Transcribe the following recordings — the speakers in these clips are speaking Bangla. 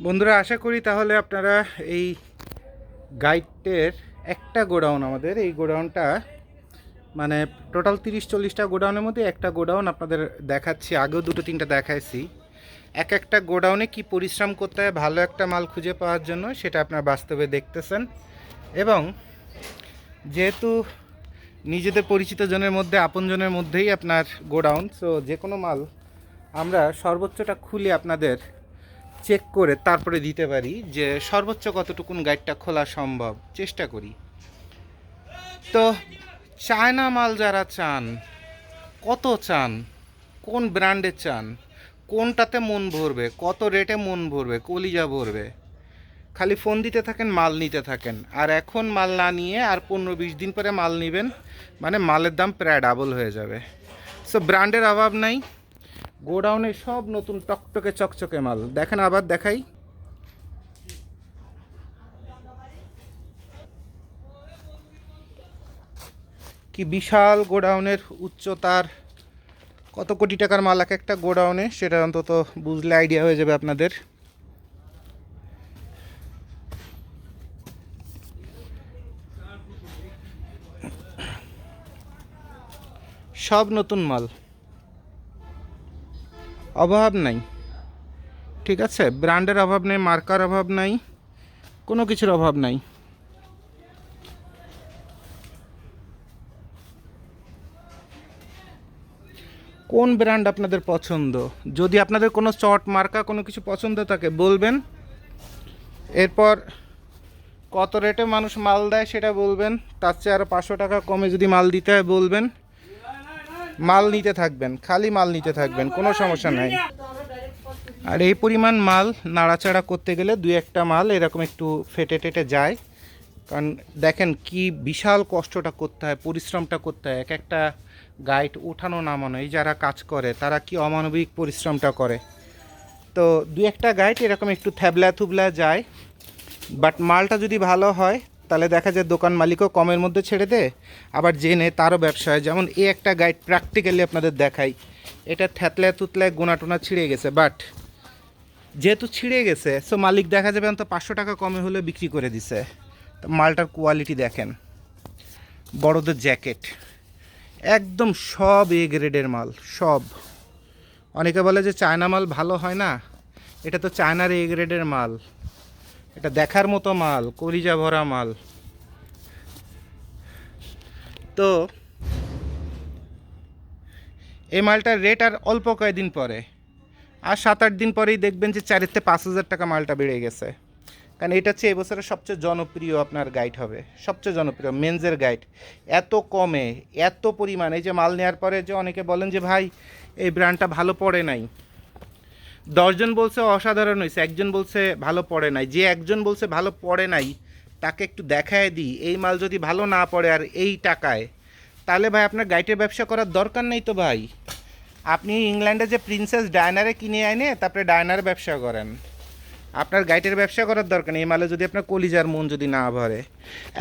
বন্ধুরা, আশা করি তাহলে আপনারা এই গাইডের একটা গোডাউন, আমাদের এই গোডাউনটা মানে টোটাল 30-40টা গোডাউনের মধ্যে একটা গোডাউন আপনাদের দেখাচ্ছি। আগেও 2-3টা দেখাইছি। এক একটা গোডাউনে কি পরিশ্রম করতে হয় ভালো একটা মাল খুঁজে পাওয়ার জন্য, সেটা আপনারা বাস্তবে দেখতেছেন। এবং যেহেতু নিজেদের পরিচিত জনের মধ্যে, আপনজনের মধ্যেই আপনার গোডাউন, সো যে কোনো মাল আমরা সর্বোচ্চটা খুলে আপনাদের চেক করে তারপরে দিতে পারি যে সর্বোচ্চ কতটুকুন গাইডটা খোলা সম্ভব, চেষ্টা করি। তো চায়না মাল যারা চান, কত চান, কোন ব্র্যান্ডে চান, কোনটাতে মন ভরবে, কত রেটে মন ভরবে, কলিজা ভরবে, খালি ফোন দিতে থাকেন, মাল নিতে থাকেন। আর এখন মাল না নিয়ে আর 15-20 দিন পরে মাল নেবেন, মানে মালের দাম প্রায় ডাবল হয়ে যাবে। সো ব্র্যান্ডের অভাব নাই, গোডাউনে সব নতুন টকটকে চকচকে মাল। দেখেন, আবার দেখাই, কি বিশাল গোডাউনের উচ্চতার, কত কোটি টাকার মাল এক একটা গোডাউনে, সেটা অন্তত বুঝলে আইডিয়া হয়ে যাবে আপনাদের। সব নতুন মাল, অভাব নাই, ঠিক আছে? ব্র্যান্ডের অভাব নেই, মার্কার অভাব নাই, কোনো কিছুর অভাব নাই। কোন ব্র্যান্ড আপনাদের পছন্দ? যদি আপনাদের কোনো চট মার্কা কোনো কিছু পছন্দ থাকে বলবেন, এরপর কত রেটে মানুষ মাল দেয় সেটা বলবেন, তার চেয়ে আরও 500 টাকা কমে যদি মাল দিতে হয় বলবেন, মাল নিতে থাকবেন, খালি মাল নিতে থাকবেন, কোনো সমস্যা নাই। আর এই পরিমাণ মাল নাড়াচাড়া করতে গেলে 2-1টা মাল এরকম একটু ফেটে টেটে যায়, কারণ দেখেন কি বিশাল কষ্টটা করতে হয়, পরিশ্রমটা করতে হয়। এক একটা গাইড ওঠানো নামানো, এই যারা কাজ করে তারা কি অমানবিক পরিশ্রমটা করে। তো 2-1টা গাইড এরকম একটু থ্যাবলা থুবলা যায়, বাট মালটা যদি ভালো হয় তাহলে দেখা যায় দোকান মালিকও কমের মধ্যে ছেড়ে দেয়, আবার জেনে তারও ব্যবসা হয়। যেমন এই একটা গাইড প্র্যাকটিক্যালি আপনাদের দেখাই, এটা থ্যাতলায় তুতলায় গোনা টোনা ছিঁড়ে গেছে, বাট যেহেতু ছিঁড়ে গেছে সো মালিক দেখা যাবে অন্তত 500 টাকা কমে হলে বিক্রি করে দিছে। তো মালটার কোয়ালিটি দেখেন, বড়দের জ্যাকেট, একদম সব এ গ্রেডের মাল, সব। অনেকে বলে যে চায়না মাল ভালো হয় না, এটা তো চায়নার এ গ্রেডের মাল, এটা দেখার মতো মাল, কলিজা ভরা মাল। তো এই মালটার রেট আর অল্প কয়েকদিন পরে আর 7-8 দিন পরেই দেখবেন যে 4 থেকে 5,000 টাকা মালটা বেড়ে গেছে। কারণ এটা হচ্ছে এবছরের সবচেয়ে জনপ্রিয় আপনার গাইড হবে, সবচেয়ে জনপ্রিয় মেন্সের গাইড। এত কমে এত পরিমাণ, এই যে মাল নেওয়ার পরে যে অনেকে বলেন যে ভাই এই ব্র্যান্ডটা ভালো পড়ে নাই, 10 জন বলছে অসাধারণ হয়েছে, একজন বলছে ভালো পড়ে নাই। যে একজন বলছে ভালো পড়ে নাই তাকে একটু দেখায় দিই এই মাল যদি ভালো না পড়ে আর এই টাকায়, তাহলে ভাই আপনার গাইডের ব্যবসা করার দরকার নেই তো ভাই। আপনি ইংল্যান্ডে যে প্রিন্সেস ডায়নারে কিনে আনে তারপরে ডায়নার ব্যবসা করেন, আপনার গাইডের ব্যবসা করার দরকার নেই এই মালে যদি আপনার কলিজার মন যদি না ভরে।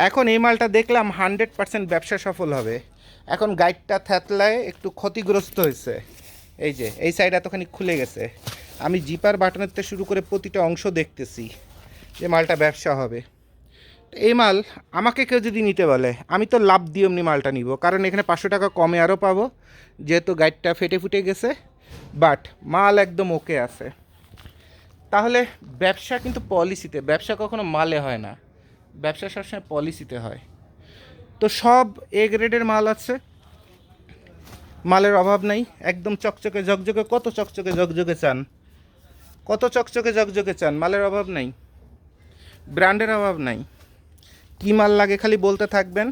এখন এই মালটা দেখলাম 100% ব্যবসা সফল হবে। এখন গাইডটা থ্যাতলায় একটু ক্ষতিগ্রস্ত হয়েছে, এই যে এই সাইড এতখানি খুলে গেছে। আমি জিপার বাটনের থেকে শুরু করে প্রতিটা অংশ দেখতেছি যে মালটা ব্যবসা হবে। এই মাল আমাকে কেউ যদি নিতে বলে আমি তো লাভ দিয়ে এমনি মালটা নিব, কারণ এখানে 500 টাকা কমে আরও পাবো যেহেতু গাইডটা ফেটে ফুটে গেছে, বাট মাল একদম ওকে আছে। তাহলে ব্যবসা কিন্তু পলিসিতে, ব্যবসা কখনো মালে হয় না, ব্যবসা সবসময় পলিসিতে হয়। তো সব এ গ্রেডের মাল আছে, মালের অভাব নাই, একদম চকচকে ঝকঝকে। কত চকচকে ঝকঝকে চান, কত চকচকে ঝকঝকে চান, মালের অভাব নাই, ব্র্যান্ডের অভাব নাই। কী মাল লাগে খালি বলতে থাকবেন,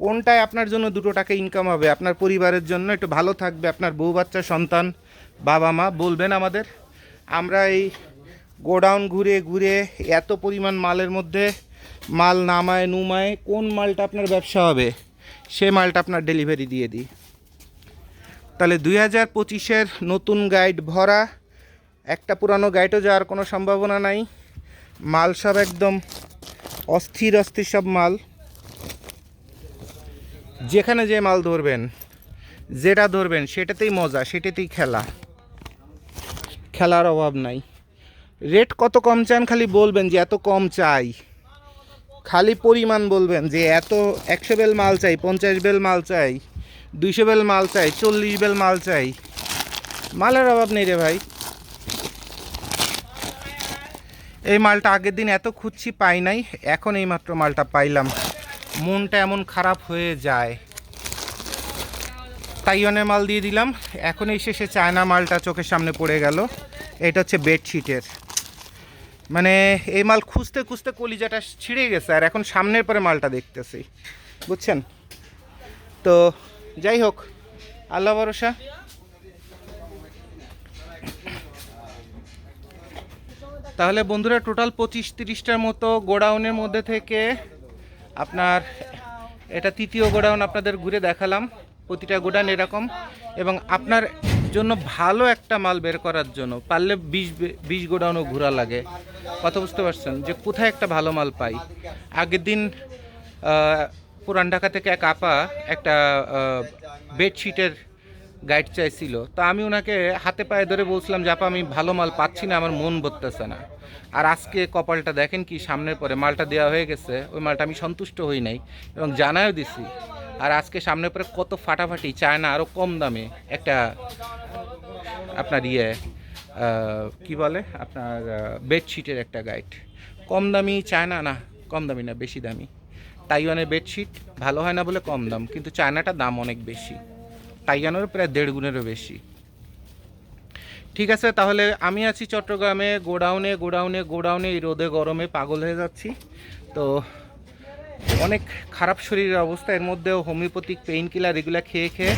কোনটায় আপনার জন্য 2 টাকা ইনকাম হবে, আপনার পরিবারের জন্য একটু ভালো থাকবে, আপনার বউ বাচ্চা সন্তান বাবা মা বলবেন আমাদের। আমরা এই গোডাউন ঘুরে ঘুরে এত পরিমাণ মালের মধ্যে মাল নামায় নুমায় কোন মালটা আপনার ব্যবসা হবে সে মালটা আপনার ডেলিভারি দিয়ে দিই। তাহলে 2025-এর নতুন গাইড ভরা, একটা পুরানো গাইডও যাওয়ার কোনো সম্ভাবনা নাই। মাল সব একদম অস্থির অস্থির সব মাল, যেখানে যে মাল ধরবেন যেটা ধরবেন সেটাতেই মজা, সেটাতেই খেলা, খেলার অভাব নাই। রেট কত কম চান খালি বলবেন যে এত কম চাই, খালি পরিমাণ বলবেন যে এত 100 বেল মাল চাই, 50 বেল মাল চাই, 200 বেল মাল চাই, 40 বেল মাল চাই, মালের অভাব নেই রে ভাই। এই মালটা আগের দিন এত খুঁজছি পাই নাই, এখন এই মাত্র মালটা পাইলাম, মনটা এমন খারাপ হয়ে যায়। তাইওয়ানের মাল দিয়ে দিলাম, এখন এই শেষে চায়না মালটা চোখের সামনে পড়ে গেল। এটা হচ্ছে বেডশিটের, মানে এই মাল খুঁজতে খুঁজতে কলিজাটা ছিঁড়ে গেছে, আর এখন সামনের পরে মালটা দেখতেছি, বুঝছেন। তো যাই হোক, আল্লাহ ভরসা। তাহলে বন্ধুরা টোটাল 25-30টার মতো গোডাউনের মধ্যে থেকে আপনার এটা তৃতীয় গোডাউন আপনাদের ঘুরে দেখালাম। প্রতিটা গোডাউন এরকম, এবং আপনার জন্য ভালো একটা মাল বের করার জন্য পারলে 20 গোডাউনও ঘোরা লাগে। কথা বুঝতে পারছেন যে কোথায় একটা ভালো মাল পাই। আগের দিন পুরান ঢাকা থেকে এক আপা একটা বেডশিটের গাইড চাইছিল, তো আমি ওনাকে হাতে পায়ে ধরে বলছিলাম যে আপা আমি ভালো মাল পাচ্ছি না, আমার মন বলতেছে না। আর আজকে কপালটা দেখেন কি, সামনের পরে মালটা দেওয়া হয়ে গেছে, ওই মালটা আমি সন্তুষ্ট হই নাই এবং জানায়ও দিছি। আর আজকে সামনের পরে কত ফাটাফাটি চায় না আরও কম দামে একটা আপনার কি বলে আপনার বেডশিটের একটা গাইড, কম দামি চায়না না, কম দামি না বেশি দামি। তাইওয়ানের বেডশিট ভালো হয় না বলে কম দাম, কিন্তু চায়নাটার দাম অনেক বেশি, তাইওয়ানেরও প্রায় 1.5 গুণেরও বেশি। ঠিক আছে, তাহলে আমি আছি চট্টগ্রামে গোডাউনে গোডাউনে গোডাউনে, এই রোদে গরমে পাগল হয়ে যাচ্ছি। তো অনেক খারাপ শরীরের অবস্থা, এর মধ্যেও হোমিওপ্যাথিক পেইন কিলার এগুলো খেয়ে খেয়ে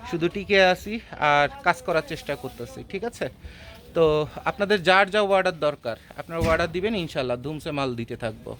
শুধু টিকে আসি আর কাজ করার চেষ্টা করতেছি। ঠিক আছে, তো আপনাদের যার যা অর্ডার দরকার আপনারা অর্ডার দিবেন, ইনশাল্লাহ ধুমসে মাল দিতে থাকবো।